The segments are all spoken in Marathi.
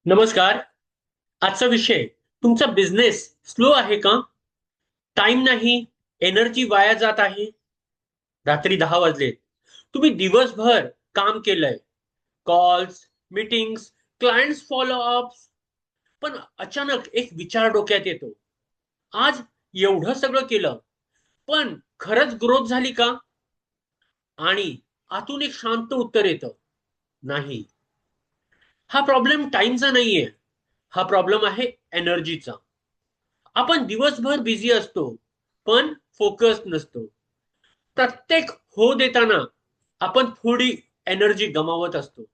नमस्कार. आजचा विषय, तुमचा बिझनेस स्लो आहे का? टाइम नाही, एनर्जी वाया जात आहे. रात्री 10 वाजलेत, तुम्ही दिवसभर काम केलंय, कॉल्स, मीटिंग्स, क्लायंट्स फॉलोअप्स, पण अचानक एक विचार डोक्यात येतो. आज एवढं सगळं केलं, पण खरंच ग्रोथ झाली का? आणि आतून एक शांत उत्तर येतं, नाही. हा प्रॉब्लेम टाइमचा नाहीये, हा प्रॉब्लेम आहे एनर्जीचा. आपण दिवसभर बिझी असतो, पण फोकस नसतो. प्रत्येक हो देताना आपण थोडी एनर्जी गमावत असतो.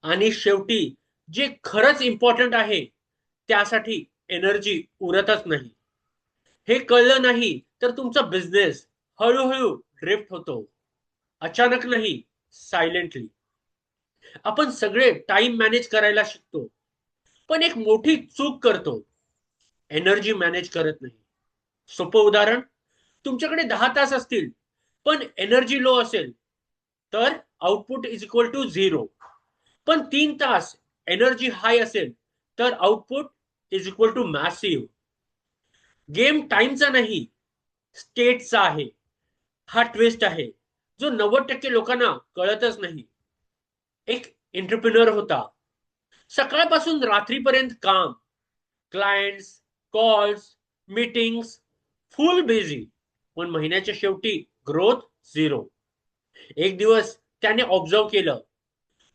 आणि शेवटी जे खरंच इम्पॉर्टंट आहे त्यासाठी एनर्जी उरतच नाही. हे कळलं नाही तर तुमचा बिझनेस हळूहळू ड्रिफ्ट होतो. अचानक नाही, सायलेंटली. आपण सगळे टाइम मॅनेज करायला शिकतो, पण एक मोठी चूक करतो, एनर्जी मॅनेज करत नाही. सोपं उदाहरण, तुमच्याकडे 10 तास असतील पण एनर्जी लो असेल तर output is equal to zero. पण 3 तास एनर्जी हाय असेल तर output is equal to massive. Game टाइमचा नाही, स्टेटचा आहे. हा ट्विस्ट आहे जो 90% लोकांना कळतच नाही. एक एंटरप्रिनर होता, सकाळपासून रात्रीपर्यंत काम, क्लायंट्स, कॉल्स, मीटिंग्स, फुल बिझी. पण महिन्याच्या शेवटी ग्रोथ झिरो. एक दिवस त्याने ऑब्झर्व केलं,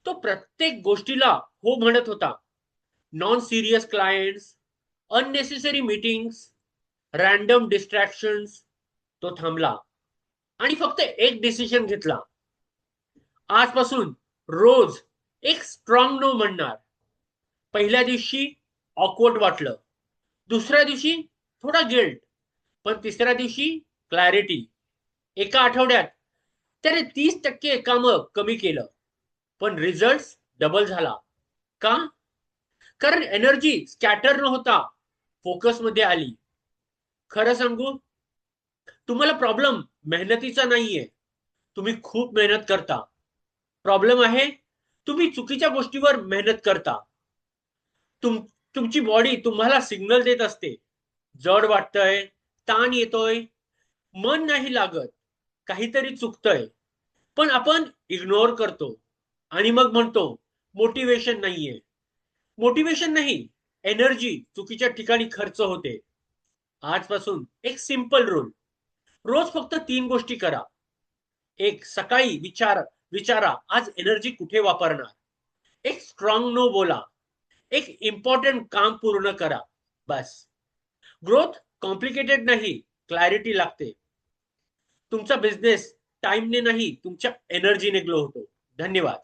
तो प्रत्येक गोष्टीला हो म्हणत होता. Non serious clients, unnecessary meetings, random distractions. तो थांबला आणि फक्त एक डिसिजन घेतला. आजपासून रोज एक स्ट्रॉंग नो म्हणणार. पहिल्या दिवशी ऑकवर्ड वाटलं, दुसऱ्या दिवशी थोडा गिल्ट, पण तिसऱ्या दिवशी क्लॅरिटी. एका आठवड्यात त्याने 30% काम कमी केलं, पण रिझल्ट डबल झाला. का? कारण एनर्जी स्कॅटर न होता फोकस मध्ये आली. खरं सांगू, तुम्हाला प्रॉब्लेम मेहनतीचा नाहीये, तुम्ही खूप मेहनत करता. प्रॉब्लेम आहे, तुम्ही चुकीच्या गोष्टीवर मेहनत करता. तुम तुमची बॉडी तुम्हाला सिग्नल देत असते, जड वाटतंय, ताण येतोय, मन नाही लागत, काहीतरी चुकतंय. पण आपण इग्नोर करतो आणि मग म्हणतो मोटिवेशन नाहीये. मोटिवेशन नाही, एनर्जी चुकीच्या ठिकाणी खर्च होते. आजपासून एक सिंपल रूल, रोज फक्त 3 गोष्टी करा. एक, सकाळी विचारा आज एनर्जी कुठे वापरणार. एक, स्ट्रॉंग नो बोला. एक, इम्पॉर्टंट काम पूर्ण करा. बस. ग्रोथ कॉम्प्लिकेटेड नाही, क्लॅरिटी लागते. तुमचा बिझनेस टाइमने नाही, तुमच्या एनर्जीने ग्लो होतो. धन्यवाद.